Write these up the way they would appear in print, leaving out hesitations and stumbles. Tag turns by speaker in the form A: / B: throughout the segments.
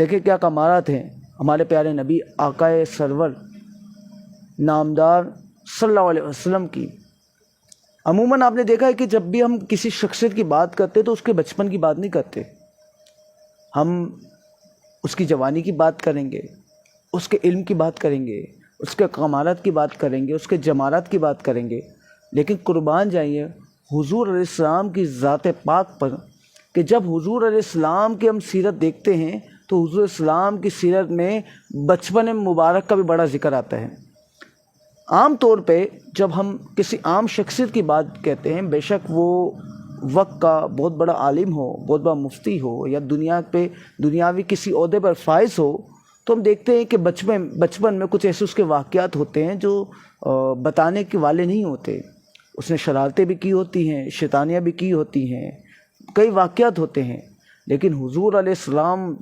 A: دیکھیں کیا کمالات ہیں ہمارے پیارے نبی آقائے سرور نامدار صلی اللہ علیہ وسلم کی۔ عموماً آپ نے دیکھا ہے کہ جب بھی ہم کسی شخصیت کی بات کرتے تو اس کے بچپن کی بات نہیں کرتے، ہم اس کی جوانی کی بات کریں گے، اس کے علم کی بات کریں گے، اس کے کمالات کی بات کریں گے، اس کے جمالات کی بات کریں گے۔ لیکن قربان جائیے حضور علیہ السلام کی ذات پاک پر کہ جب حضور علیہ السلام کی ہم سیرت دیکھتے ہیں تو حضور السلام کی سیرت میں بچپن مبارک کا بھی بڑا ذکر آتا ہے۔ عام طور پہ جب ہم کسی عام شخصیت کی بات کہتے ہیں، بے شک وہ وقت کا بہت بڑا عالم ہو، بہت بڑا مفتی ہو، یا دنیاوی کسی عہدے پر فائز ہو، تو ہم دیکھتے ہیں کہ بچپن میں کچھ ایسے اس کے واقعات ہوتے ہیں جو بتانے کے والے نہیں ہوتے۔ اس نے شرارتیں بھی کی ہوتی ہیں، شیطانیاں بھی کی ہوتی ہیں، کئی واقعات ہوتے ہیں، لیکن حضور علیہ السلام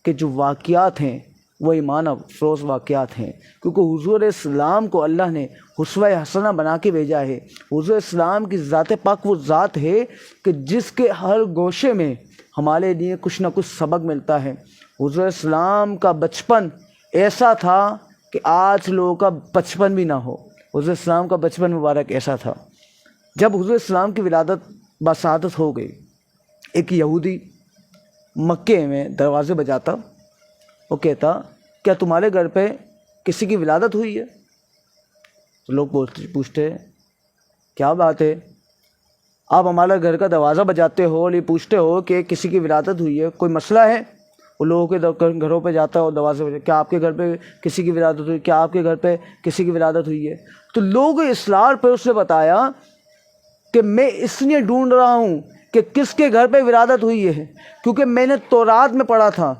A: کے جو واقعات ہیں وہ ایمان افروز واقعات ہیں، کیونکہ حضور علیہ السلام کو اللہ نے اسوہ حسنہ بنا کے بھیجا ہے۔ حضور السلام کی ذات پاک وہ ذات ہے کہ جس کے ہر گوشے میں ہمارے لیے کچھ نہ کچھ سبق ملتا ہے۔ حضور السلام کا بچپن ایسا تھا کہ آج لوگوں کا بچپن بھی نہ ہو۔ حضور السلام کا بچپن مبارک ایسا تھا۔ جب حضور السلام کی ولادت بسعادت ہو گئی، ایک یہودی مکے میں دروازے بجاتا، وہ کہتا کیا تمہارے گھر پہ کسی کی ولادت ہوئی ہے؟ تو لوگ پوچھتے کیا بات ہے، آپ ہمارے گھر کا دروازہ بجاتے ہو اور یہ پوچھتے ہو کہ کسی کی ولادت ہوئی ہے، کوئی مسئلہ ہے؟ وہ لوگوں کے گھروں پہ جاتا ہے اور دروازے بجاتا، کیا آپ کے گھر پہ کسی کی ولادت ہوئی؟ کیا آپ کے گھر پہ کسی کی ولادت ہوئی ہے؟ تو لوگ اصرار پہ اس نے بتایا کہ میں اس لیے ڈھونڈ رہا ہوں کہ کس کے گھر پہ ولادت ہوئی ہے، کیونکہ میں نے تورات میں پڑھا تھا۔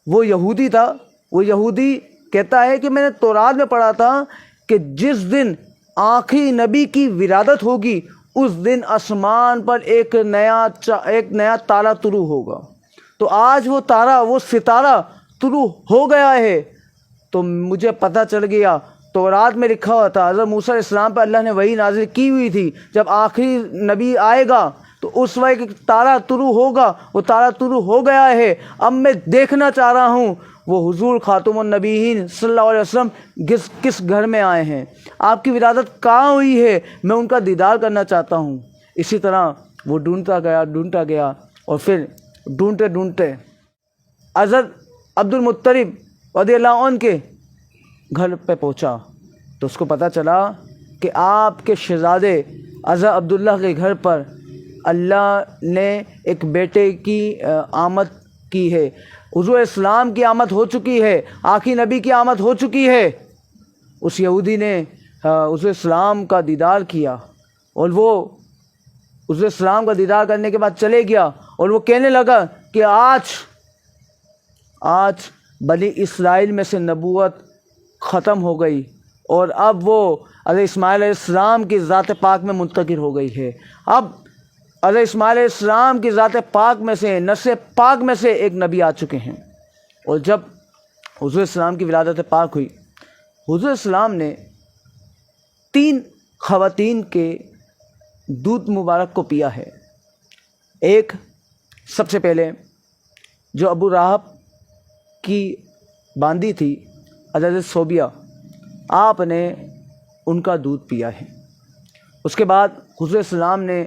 A: وہ یہودی تھا، وہ یہودی کہتا ہے کہ میں نے تورات میں پڑھا تھا کہ جس دن آخری نبی کی ولادت ہوگی اس دن آسمان پر ایک نیا تارا طلوع ہوگا۔ تو آج وہ تارا، وہ ستارہ طلوع ہو گیا ہے۔ تو مجھے پتہ چل گیا، تورات میں لکھا ہوا تھا، حضرت موسیٰ علیہ السلام پہ اللہ نے وحی نازل کی ہوئی تھی، جب آخری نبی آئے گا تو اس وقت تارا طلوع ہوگا، وہ تارا طلوع ہو گیا ہے۔ اب میں دیکھنا چاہ رہا ہوں وہ حضور خاتم النبیین صلی اللہ علیہ وسلم کس گھر میں آئے ہیں، آپ کی ولادت کہاں ہوئی ہے، میں ان کا دیدار کرنا چاہتا ہوں۔ اسی طرح وہ ڈھونڈتا گیا اور پھر ڈھونڈتے حضرت عبد المطلب رضی اللہ عنہ کے گھر پہ پہنچا تو اس کو پتہ چلا کہ آپ کے شہزادے حضرت عبداللہ کے گھر پر اللہ نے ایک بیٹے کی آمد کی ہے، حضور اسلام کی آمد ہو چکی ہے، آخری نبی کی آمد ہو چکی ہے۔ اس یہودی نے حضور اسلام کا دیدار کیا اور وہ حضور اسلام کا دیدار کرنے کے بعد چلے گیا اور وہ کہنے لگا کہ آج بنی اسرائیل میں سے نبوت ختم ہو گئی اور اب وہ حضرت اسماعیل علیہ السلام کی ذات پاک میں منتقل ہو گئی ہے۔ اب حضرت اسماعیل علیہ السلام کی ذات پاک میں سے، نسل پاک میں سے ایک نبی آ چکے ہیں۔ اور جب حضور السلام کی ولادت پاک ہوئی، حضور السلام نے 3 خواتین کے دودھ مبارک کو پیا ہے۔ ایک سب سے پہلے جو ابو راہب کی باندی تھی حضرت صوبیہ، آپ نے ان کا دودھ پیا ہے۔ اس کے بعد حضور السلام نے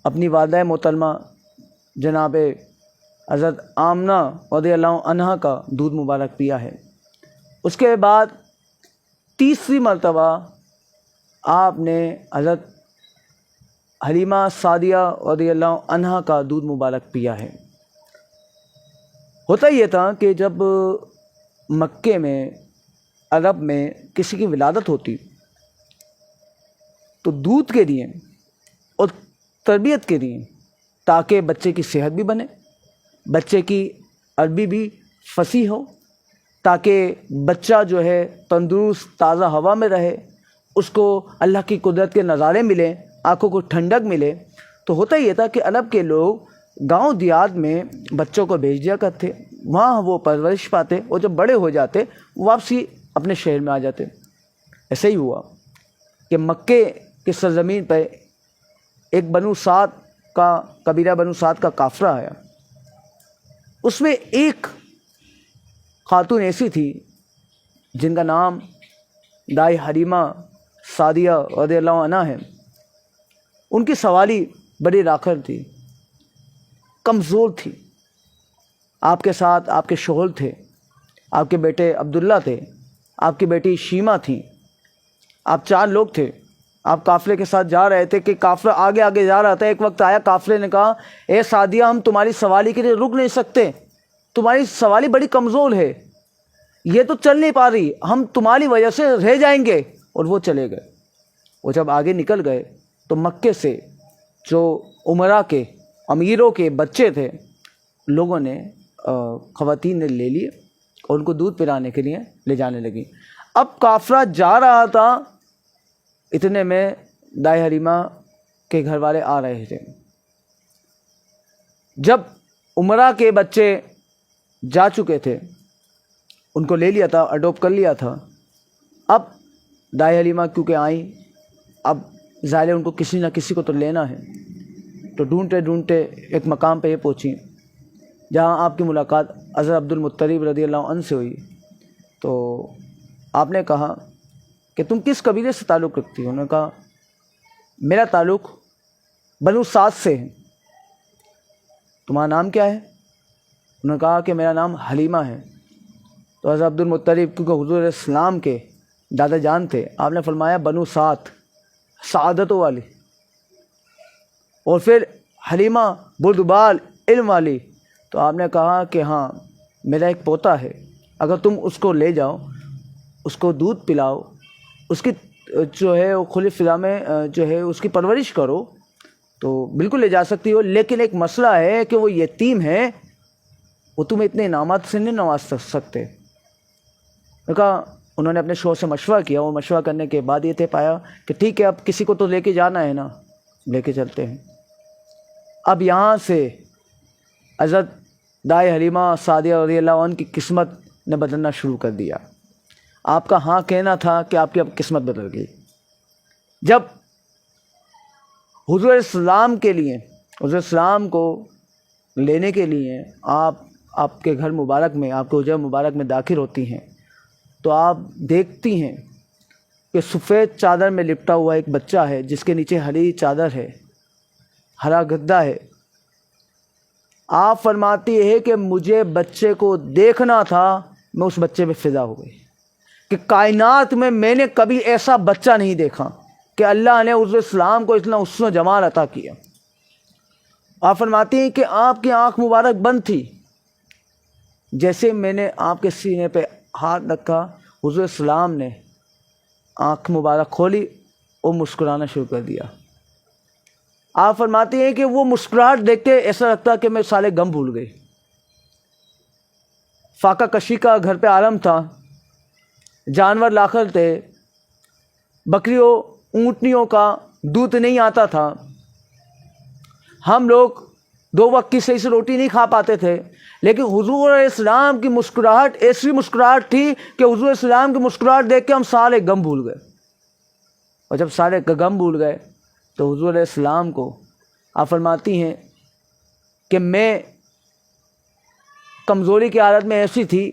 A: اپنی والدہ محترمہ جناب حضرت آمنہ رضی اللہ عنہا کا دودھ مبارک پیا ہے۔ اس کے بعد تیسری مرتبہ آپ نے حضرت حلیمہ سعدیہ رضی اللہ عنہا کا دودھ مبارک پیا ہے۔ ہوتا یہ تھا کہ جب مکے میں، عرب میں کسی کی ولادت ہوتی تو دودھ کے لیے اور تربیت کے لیے، تاکہ بچے کی صحت بھی بنے، بچے کی عربی بھی فصیح ہو، تاکہ بچہ جو ہے تندرست تازہ ہوا میں رہے، اس کو اللہ کی قدرت کے نظارے ملیں، آنکھوں کو ٹھنڈک ملے، تو ہوتا یہ تھا کہ عرب کے لوگ گاؤں دیہات میں بچوں کو بھیج دیا کرتے، وہاں وہ پرورش پاتے اور جب بڑے ہو جاتے واپسی اپنے شہر میں آ جاتے۔ ایسے ہی ہوا کہ مکے کی سرزمین پہ ایک قبیلہ بنو سعد کا قافلہ آیا۔ اس میں ایک خاتون ایسی تھی جن کا نام دائی حلیمہ سعدیہ رضی اللہ عنہا ہے۔ ان کی سوالی بڑی راکھر تھی، کمزور تھی۔ آپ کے ساتھ آپ کے شوہر تھے، آپ کے بیٹے عبداللہ تھے، آپ کی بیٹی شیمہ تھیں، آپ 4 لوگ تھے۔ آپ قافلے کے ساتھ جا رہے تھے کہ قافلہ آگے آگے جا رہا تھا۔ ایک وقت آیا، قافلے نے کہا اے سعدیہ ہم تمہاری سوالی کے لیے رک نہیں سکتے، تمہاری سوالی بڑی کمزور ہے، یہ تو چل نہیں پا رہی، ہم تمہاری وجہ سے رہ جائیں گے۔ اور وہ چلے گئے۔ وہ جب آگے نکل گئے تو مکے سے جو عمرا کے امیروں کے بچے تھے، لوگوں نے خواتین نے لے لیے اور ان کو دودھ پلانے کے لیے لے جانے لگی۔ اب قافلہ جا رہا تھا، اتنے میں دائی حلیمہ کے گھر والے آ رہے تھے۔ جب عمرہ کے بچے جا چکے تھے، ان کو لے لیا تھا، اڈاپٹ کر لیا تھا، اب دائی حلیمہ کیونکہ آئیں، اب ظاہر ان کو کسی نہ کسی کو تو لینا ہے، تو ڈھونڈتے ڈھونڈتے ایک مقام پہ یہ پہنچی جہاں آپ کی ملاقات حضرت عبد المطلب رضی اللہ عنہ سے ہوئی۔ تو آپ نے کہا کہ تم کس قبیلے سے تعلق رکھتی ہو؟ انہوں نے کہا میرا تعلق بنو سعد سے ہے۔ تمہارا نام کیا ہے؟ انہوں نے کہا کہ میرا نام حلیمہ ہے۔ تو حضرت عبد المطلب کیونکہ حضور علیہ السلام کے دادا جان تھے، آپ نے فرمایا بنو سعد، سعادتوں والی، اور پھر حلیمہ بردبال، علم والی۔ تو آپ نے کہا کہ ہاں میرا ایک پوتا ہے، اگر تم اس کو لے جاؤ، اس کو دودھ پلاؤ، اس کی جو ہے وہ کھلی فضا میں جو ہے اس کی پرورش کرو، تو بالکل لے جا سکتی ہو، لیکن ایک مسئلہ ہے کہ وہ یتیم ہے، وہ تمہیں اتنے انعامات سے نہیں نواز سکتے۔ کہا انہوں نے اپنے شوہر سے مشورہ کیا، وہ مشورہ کرنے کے بعد یہ طے پایا کہ ٹھیک ہے، اب کسی کو تو لے کے جانا ہے نا، لے کے چلتے ہیں۔ اب یہاں سے حضرت دائی حلیمہ سعدیہ رضی اللہ عنہ کی قسمت نے بدلنا شروع کر دیا۔ آپ کا ہاں کہنا تھا کہ آپ کی اب قسمت بدل گئی۔ جب حضور السلام کے لیے، حضور السلام کو لینے کے لیے آپ کے گھر مبارک میں، آپ کے حجرہ مبارک میں داخل ہوتی ہیں، تو آپ دیکھتی ہیں کہ سفید چادر میں لپٹا ہوا ایک بچہ ہے، جس کے نیچے ہری چادر ہے، ہرا گدا ہے۔ آپ فرماتی ہے کہ مجھے بچے کو دیکھنا تھا، میں اس بچے پہ فدا ہو گئی کہ کائنات میں نے کبھی ایسا بچہ نہیں دیکھا کہ اللہ نے حضور السلام کو اتنا حسن و جمال عطا کیا۔ آپ فرماتی ہیں کہ آپ کی آنکھ مبارک بند تھی، جیسے میں نے آپ کے سینے پہ ہاتھ رکھا، حضور السلام نے آنکھ مبارک کھولی اور مسکرانا شروع کر دیا۔ آپ فرماتی ہیں کہ وہ مسکراہٹ دیکھ کے ایسا لگتا کہ میں سارے غم بھول گئی۔ فاقہ کشی کا گھر پہ عالم تھا، جانور لاکر تھے، بکریوں اونٹنیوں کا دودھ نہیں آتا تھا، ہم لوگ 2 وقت کی صحیح سے روٹی نہیں کھا پاتے تھے، لیکن حضور علیہ السلام کی مسکراہٹ ایسی مسکراہٹ تھی کہ حضور علیہ السلام کی مسکراہٹ دیکھ کے ہم سارے غم بھول گئے۔ اور جب سارے غم بھول گئے تو حضور علیہ السلام کو آپ فرماتی ہیں کہ میں کمزوری کی حالت میں ایسی تھی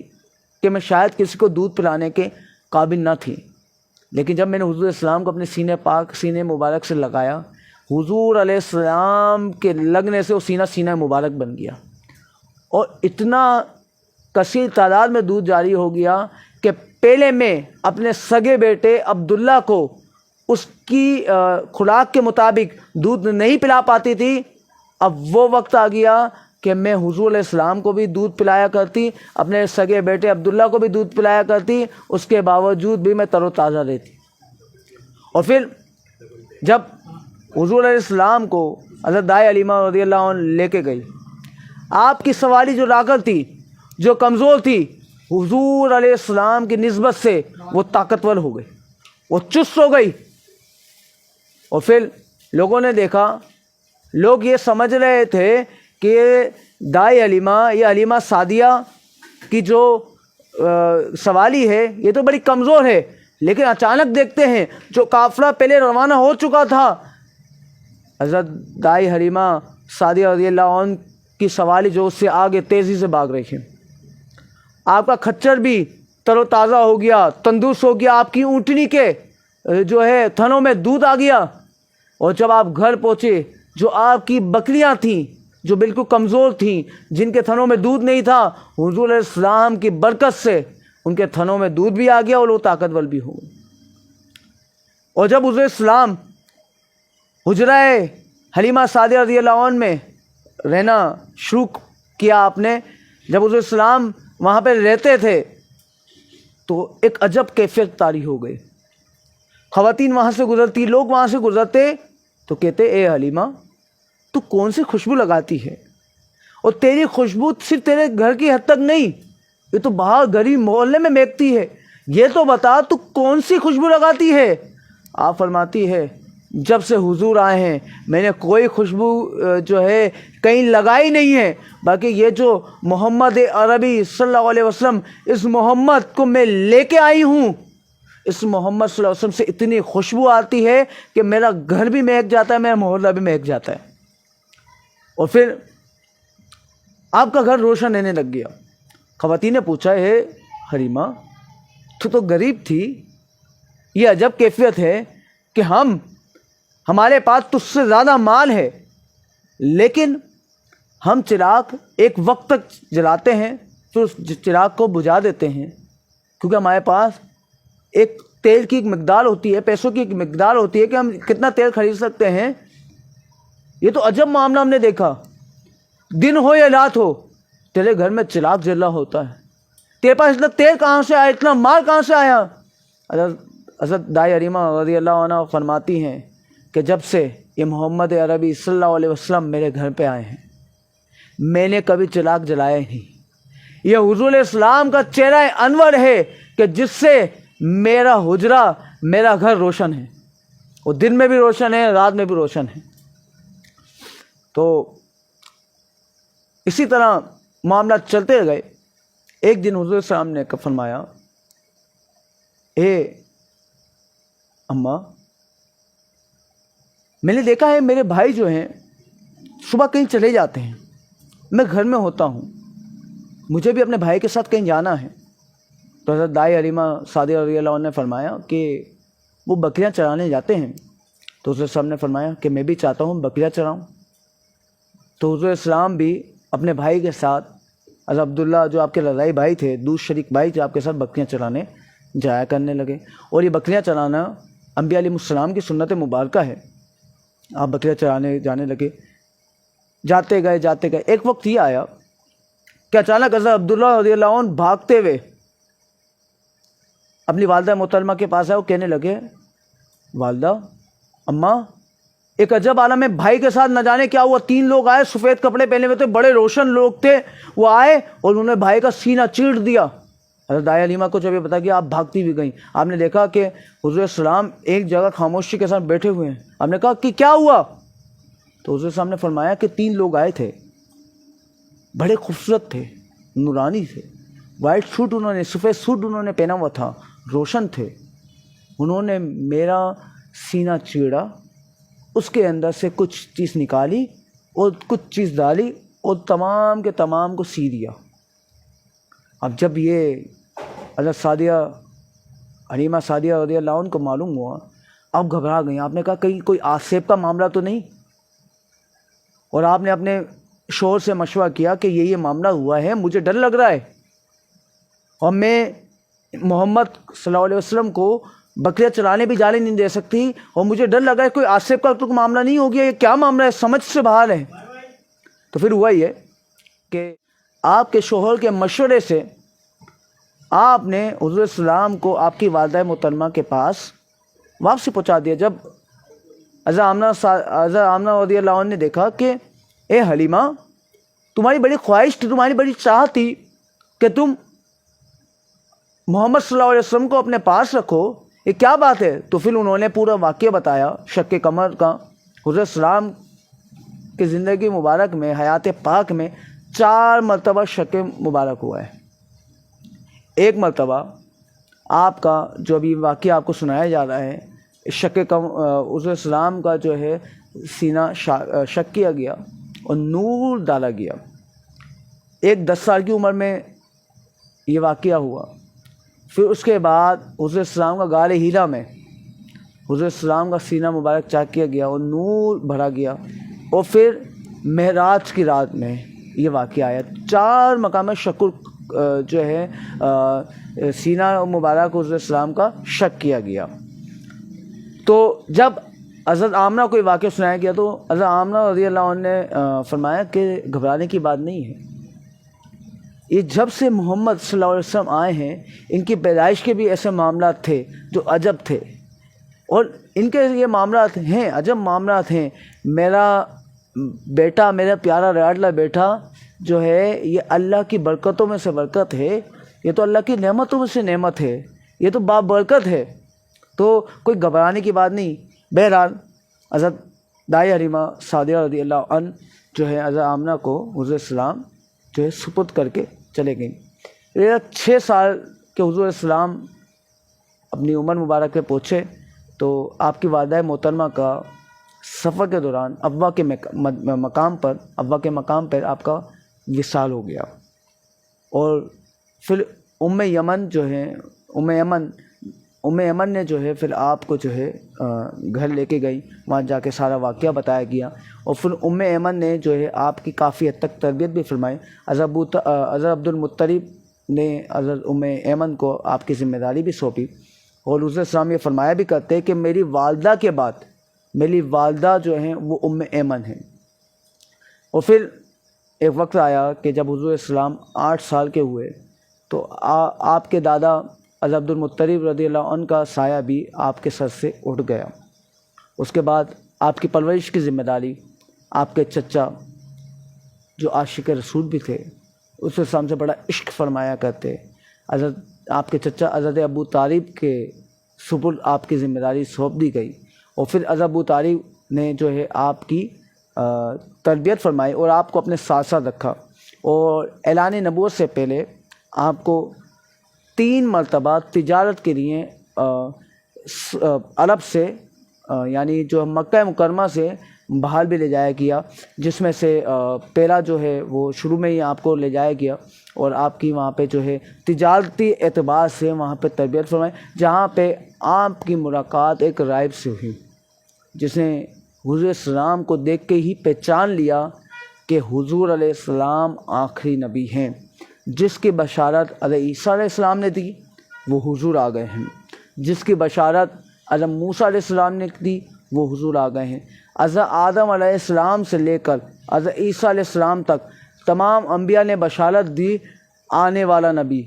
A: کہ میں شاید کسی کو دودھ پلانے کے قابل نہ تھی، لیکن جب میں نے حضور علیہ السلام کو اپنے سینے پاک، سینے مبارک سے لگایا، حضور علیہ السلام کے لگنے سے وہ سینہ مبارک بن گیا، اور اتنا کثیر تعداد میں دودھ جاری ہو گیا کہ پہلے میں اپنے سگے بیٹے عبداللہ کو اس کی خوراک کے مطابق دودھ نہیں پلا پاتی تھی، اب وہ وقت آ گیا کہ میں حضور علیہ السلام کو بھی دودھ پلایا کرتی، اپنے سگے بیٹے عبداللہ کو بھی دودھ پلایا کرتی، اس کے باوجود بھی میں تر و تازہ رہتی۔ اور پھر جب حضور علیہ السلام کو حضرت دائی حلیمہ رضی اللہ عنہ لے کے گئی، آپ کی سوالی جو راکر تھی، جو کمزور تھی، حضور علیہ السلام کی نسبت سے وہ طاقتور ہو گئی، وہ چست ہو گئی۔ اور پھر لوگوں نے دیکھا، لوگ یہ سمجھ رہے تھے کہ دائی حلیمہ یا حلیمہ سعدیہ کی جو سوالی ہے یہ تو بڑی کمزور ہے، لیکن اچانک دیکھتے ہیں جو قافلہ پہلے روانہ ہو چکا تھا، حضرت دائی حلیمہ سعدیہ رضی اللہ عنہ کی سوالی جو اس سے آگے تیزی سے بھاگ رہی ہے، آپ کا کھچر بھی تر و تازہ ہو گیا، تندرست ہو گیا، آپ کی اونٹنی کے جو ہے تھنوں میں دودھ آ گیا۔ اور جب آپ گھر پہنچے، جو آپ کی بکریاں تھیں جو بالکل کمزور تھیں، جن کے تھنوں میں دودھ نہیں تھا، حضور علیہ السلام کی برکت سے ان کے تھنوں میں دودھ بھی آ گیا اور وہ طاقتور بھی ہو گئے۔ اور جب حضور السلام حجرہ حلیمہ سعدیہ رضی اللہ عنہ میں رہنا شروع کیا آپ نے، جب حضور السلام وہاں پہ رہتے تھے تو ایک عجب کیفیت طاری ہو گئی۔ خواتین وہاں سے گزرتی، لوگ وہاں سے گزرتے تو کہتے اے حلیمہ تو کون سی خوشبو لگاتی ہے، اور تیری خوشبو صرف تیرے گھر کی حد تک نہیں، یہ تو باہر گلی محلے میں مہکتی ہے، یہ تو بتا تو کون سی خوشبو لگاتی ہے۔ آپ فرماتی ہے جب سے حضور آئے ہیں میں نے کوئی خوشبو جو ہے کہیں لگائی نہیں ہے، باقی یہ جو محمد عربی صلی اللہ علیہ وسلم، اس محمد کو میں لے کے آئی ہوں، اس محمد صلی اللہ علیہ وسلم سے اتنی خوشبو آتی ہے کہ میرا گھر بھی مہک جاتا ہے، میرا محلہ بھی مہک جاتا ہے۔ اور پھر آپ کا گھر روشن رہنے لگ گیا۔ خواتین نے پوچھا ہے حلیمہ تو غریب تھی، یہ عجب کیفیت ہے کہ ہمارے پاس تجھ سے زیادہ مال ہے، لیکن ہم چراغ ایک وقت تک جلاتے ہیں پھر اس چراغ کو بجھا دیتے ہیں، کیونکہ ہمارے پاس ایک تیل کی ایک مقدار ہوتی ہے، پیسوں کی ایک مقدار ہوتی ہے کہ ہم کتنا تیل خرید سکتے ہیں۔ یہ تو عجب معاملہ ہم نے دیکھا، دن ہو یا رات ہو تیرے گھر میں چراغ جل رہا ہوتا ہے، تیرے پاس اتنا تیل کہاں سے آیا، اتنا مال کہاں سے آیا۔ حضرت دائی حلیمہ رضی اللہ عنہ فرماتی ہیں کہ جب سے یہ محمد عربی صلی اللہ علیہ وسلم میرے گھر پہ آئے ہیں میں نے کبھی چراغ جلایا ہی نہیں۔ یہ حضور علیہ السلام کا چہرہ انور ہے کہ جس سے میرا حجرہ، میرا گھر روشن ہے، وہ دن میں بھی روشن ہے، رات میں بھی روشن ہے۔ تو اسی طرح معاملات چلتے گئے۔ ایک دن حضور السلام نے فرمایا اے اماں، میں نے دیکھا ہے میرے بھائی جو ہیں صبح کہیں چلے جاتے ہیں، میں گھر میں ہوتا ہوں، مجھے بھی اپنے بھائی کے ساتھ کہیں جانا ہے۔ تو حضرت دائی حلیمہ سعدیہ رضی اللہ عنہ نے فرمایا کہ وہ بکریاں چرانے جاتے ہیں۔ تو حضرت صاحب نے فرمایا کہ میں بھی چاہتا ہوں بکریاں چراؤں۔ تو حضور اسلام بھی اپنے بھائی کے ساتھ، حضرت عبداللہ جو آپ کے رضائی بھائی تھے، دودھ شریک بھائی جو آپ کے ساتھ بکریاں چرانے جایا کرنے لگے۔ اور یہ بکریاں چرانا انبیاء علیہ السلام کی سنت مبارکہ ہے۔ آپ بکریاں چرانے جانے لگے، جاتے گئے۔ ایک وقت یہ آیا کہ اچانک حضرت عبداللہ رضی اللہ عنہ بھاگتے ہوئے اپنی والدہ محترمہ کے پاس آئے، وہ کہنے لگے والدہ، اماں، ایک عجب عالم ہے، بھائی کے ساتھ نہ جانے کیا ہوا، 3 لوگ آئے، سفید کپڑے پہنے ہوئے تھے، بڑے روشن لوگ تھے، وہ آئے اور انہوں نے بھائی کا سینہ چیڑ دیا۔ حضرت دائی حلیمہ کو جب یہ پتا کہ آپ بھاگتی بھی گئیں، آپ نے دیکھا کہ حضور السلام ایک جگہ خاموشی کے ساتھ بیٹھے ہوئے ہیں۔ آپ نے کہا کہ کیا ہوا؟ تو حضور السلام نے فرمایا کہ 3 لوگ آئے تھے، بڑے خوبصورت تھے، نورانی تھے، وائٹ سوٹ انہوں نے، سفید سوٹ انہوں نے پہنا ہوا تھا، روشن تھے، انہوں نے میرا سینہ چیڑا، اس کے اندر سے کچھ چیز نکالی اور کچھ چیز ڈالی اور تمام کے تمام کو سی دیا۔ اب جب یہ حضرت حلیمہ سعدیہ رضی اللہ عنہ کو معلوم ہوا، اب گھبرا گئیں۔ آپ نے کہا کہیں کوئی آسیب کا معاملہ تو نہیں؟ اور آپ نے اپنے شوہر سے مشورہ کیا کہ یہ معاملہ ہوا ہے، مجھے ڈر لگ رہا ہے، اور میں محمد صلی اللہ علیہ وسلم کو بکریاں چلانے بھی جانے نہیں دے سکتی، اور مجھے ڈر لگا ہے کوئی آصف کا تو معاملہ نہیں ہو گیا، یہ کیا معاملہ ہے، سمجھ سے باہر ہے۔ تو پھر ہوا یہ کہ آپ کے شوہر کے مشورے سے آپ نے حضور السلام کو آپ کی والدہ محترمہ کے پاس واپسی پہنچا دیا۔ جب حضرت آمنہ رضی اللہ عنہ نے دیکھا کہ اے حلیمہ، تمہاری بڑی خواہش تھی، تمہاری بڑی چاہت تھی کہ تم محمد صلی اللہ علیہ وسلم کو اپنے پاس رکھو، یہ کیا بات ہے؟ تو پھر انہوں نے پورا واقعہ بتایا شق قمر کا۔ حضرت السلام کی زندگی مبارک میں، حیات پاک میں 4 مرتبہ شق مبارک ہوا ہے۔ ایک مرتبہ آپ کا جو ابھی واقعہ آپ کو سنایا جا رہا ہے، شق حضرت السلام کا جو ہے سینہ شق کیا گیا اور نور ڈالا گیا۔ ایک 10 سال کی عمر میں یہ واقعہ ہوا۔ پھر اس کے بعد حضور السلام کا غار ہیرا میں حضور السلام کا سینہ مبارک چاک کیا گیا اور نور بھرا گیا، اور پھر معراج کی رات میں یہ واقعہ آیا۔ 4 مقام شکر جو ہے سینہ مبارک حضور السلام کا شک کیا گیا۔ تو جب حضرت آمنہ کو یہ واقعہ سنایا گیا تو حضرت آمنہ رضی اللہ عنہ نے فرمایا کہ گھبرانے کی بات نہیں ہے، یہ جب سے محمد صلی اللہ علیہ وسلم آئے ہیں ان کی پیدائش کے بھی ایسے معاملات تھے جو عجب تھے، اور ان کے یہ معاملات ہیں عجب معاملات ہیں۔ میرا بیٹا، میرا پیارا لاڈلا بیٹا جو ہے یہ اللہ کی برکتوں میں سے برکت ہے، یہ تو اللہ کی نعمتوں میں سے نعمت ہے، یہ تو بابرکت ہے، تو کوئی گھبرانے کی بات نہیں۔ بہرحال حضرت دائی حلیمہ سعدیہ رضی اللہ عنہ جو ہے حضرت آمنہ کو حضور السلام جو ہے سپرد کر کے چلے گئیں۔ 6 سال کے حضور السلام اپنی عمر مبارک پہ پہنچے تو آپ کی والدہ محترمہ کا سفر کے دوران ابا کے مقام پر آپ کا وصال ہو گیا، اور پھر ام ایمن نے جو ہے پھر آپ کو جو ہے گھر لے کے گئی، وہاں جا کے سارا واقعہ بتایا گیا، اور پھر ام ایمن نے جو ہے آپ کی کافی حد تک تربیت بھی فرمائی۔ حضرت عبد المطلب نے حضرت ام ایمن کو آپ کی ذمہ داری بھی سونپی، اور حضرت السلام یہ فرمایا بھی کرتے کہ میری والدہ کے بعد میری والدہ جو ہیں وہ ام ایمن ہیں۔ اور پھر ایک وقت آیا کہ جب حضور السلام 8 سال کے ہوئے تو آپ کے دادا حضرت عبد المطلب رضی اللہ عنہ کا سایہ بھی آپ کے سر سے اٹھ گیا۔ اس کے بعد آپ کی پرورش کی ذمہ داری آپ کے چچا جو عاشق رسول بھی تھے، اس السلام سے بڑا عشق فرمایا کرتے، آپ کے چچا حضرت ابو طالب کے سپرد آپ کی ذمہ داری سونپ دی گئی، اور پھر حضرت ابو طالب نے جو ہے آپ کی تربیت فرمائی اور آپ کو اپنے ساتھ ساتھ رکھا، اور اعلان نبوت سے پہلے آپ کو 3 مرتبہ تجارت کے لیے عرب سے یعنی جو مکہ مکرمہ سے باہر بھی لے جایا گیا، جس میں سے پہلا جو ہے وہ شروع میں ہی آپ کو لے جایا گیا اور آپ کی وہاں پہ جو ہے تجارتی اعتبار سے وہاں پہ تربیت فرمائی، جہاں پہ آپ کی ملاقات ایک راہب سے ہوئی جس نے حضور السلام کو دیکھ کے ہی پہچان لیا کہ حضور علیہ السلام آخری نبی ہیں۔ جس کی بشارت حضرت عیسیٰ علیہ السلام نے دی وہ حضور آ گئے ہیں، جس کی بشارت حضرت موسیٰ علیہ السلام نے دی وہ حضور آ گئے ہیں۔ حضرت آدم علیہ السلام سے لے کر حضرت عیسیٰ علیہ السلام تک تمام انبیاء نے بشارت دی، آنے والا نبی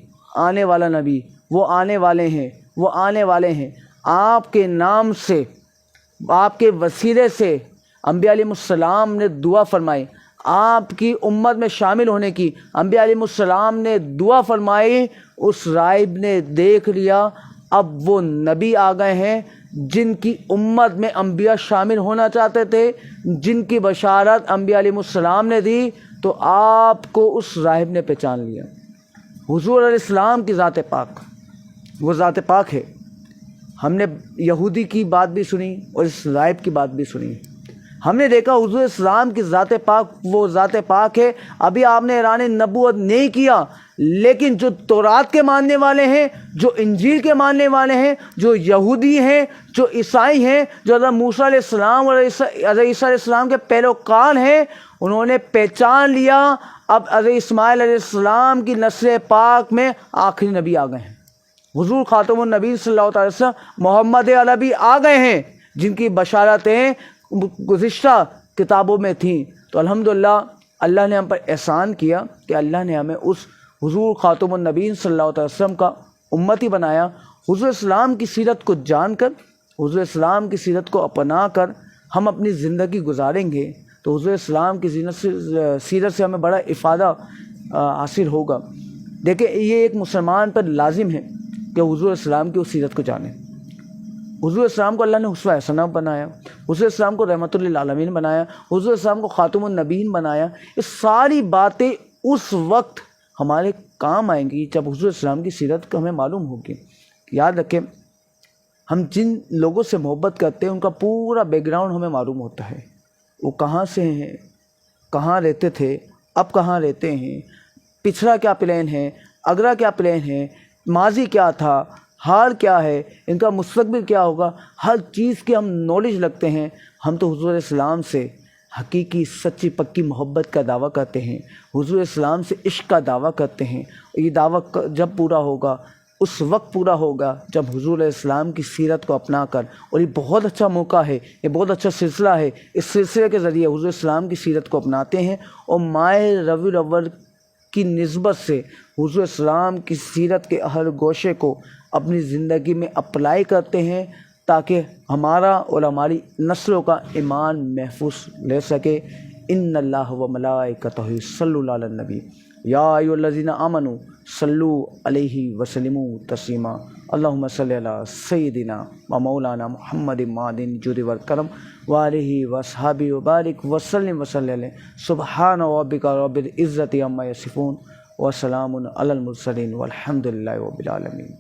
A: وہ آنے والے ہیں، وہ آنے والے ہیں۔ آپ کے نام سے، آپ کے وسیلے سے انبیاء علیہ السلام نے دعا فرمائی، آپ کی امت میں شامل ہونے کی انبیاء علیہ السلام نے دعا فرمائی۔ اس راہب نے دیکھ لیا اب وہ نبی آ گئے ہیں جن کی امت میں انبیاء شامل ہونا چاہتے تھے، جن کی بشارت انبیاء علیہ السلام نے دی، تو آپ کو اس راہب نے پہچان لیا۔ حضور علیہ السلام کی ذات پاک وہ ذات پاک ہے۔ ہم نے یہودی کی بات بھی سنی اور اس راہب کی بات بھی سنی، ہم نے دیکھا حضور اسلام کی ذات پاک وہ ذات پاک ہے۔ ابھی آپ نے اعلان نبوت نہیں کیا، لیکن جو تورات کے ماننے والے ہیں، جو انجیل کے ماننے والے ہیں، جو یہودی ہیں، جو عیسائی ہیں، جو حضرت موسیٰ علیہ السلام اور حضرت عیسیٰ علیہ السلام کے پیروکار ہیں، انہوں نے پہچان لیا اب حضرت اسماعیل علیہ السلام کی نسل پاک میں آخری نبی آ گئے ہیں۔ حضور خاتم النبی صلی اللہ علیہ وسلم محمد عربی آ گئے ہیں، جن کی بشارتیں گزشتہ کتابوں میں تھیں۔ تو الحمدللہ اللہ نے ہم پر احسان کیا کہ اللہ نے ہمیں اس حضور خاتم النبی صلی اللہ علیہ وسلم کا امتی بنایا۔ حضور اسلام کی سیرت کو جان کر، حضور اسلام کی سیرت کو اپنا کر ہم اپنی زندگی گزاریں گے تو حضور اسلام کی سیرت سے ہمیں بڑا افادہ حاصل ہوگا۔ دیکھیں، یہ ایک مسلمان پر لازم ہے کہ حضور اسلام کی اس سیرت کو جانیں۔ حضور اسلام کو اللہ نے اسوہ حسنہ بنایا، حضور اسلام کو رحمت للعالمین بنایا، حضور اسلام کو خاتم النبیین بنایا۔ یہ ساری باتیں اس وقت ہمارے کام آئیں گی جب حضور اسلام کی سیرت کو ہمیں معلوم ہوگی۔ یاد رکھیں، ہم جن لوگوں سے محبت کرتے ہیں ان کا پورا بیک گراؤنڈ ہمیں معلوم ہوتا ہے، وہ کہاں سے ہیں، کہاں رہتے تھے، اب کہاں رہتے ہیں، پچھڑا کیا پلان ہے، اگلا کیا پلان ہے، ماضی کیا تھا، حال کیا ہے، ان کا مستقبل کیا ہوگا، ہر چیز کی ہم نالج رکھتے ہیں۔ ہم تو حضور اسلام سے حقیقی سچی پکی محبت کا دعویٰ کرتے ہیں، حضور اسلام سے عشق کا دعویٰ کرتے ہیں۔ یہ دعویٰ جب پورا ہوگا، اس وقت پورا ہوگا جب حضور اسلام کی سیرت کو اپنا کر، اور یہ بہت اچھا موقع ہے، یہ بہت اچھا سلسلہ ہے، اس سلسلے کے ذریعے حضور اسلام کی سیرت کو اپناتے ہیں اور ماہ ربیع الاول کی نسبت سے حضور اسلام کی سیرت کے ہر گوشے کو اپنی زندگی میں اپلائی کرتے ہیں، تاکہ ہمارا اور ہماری نسلوں کا ایمان محفوظ لے سکے۔ ان اللہ و ملائکتہ یصلون علی النبی یا ایھا الذین آمنوا صلوا علیہ وسلموا تسلیما۔ اللہم صلی علی سیدنا و مولانا محمد معدن جود والکرم وآلہ وصحبہ وبارک وسلم وسلم۔ سبحان ربک رب العزۃ عما یصفون وسلام علی المرسلین والحمد للہ رب العالمین۔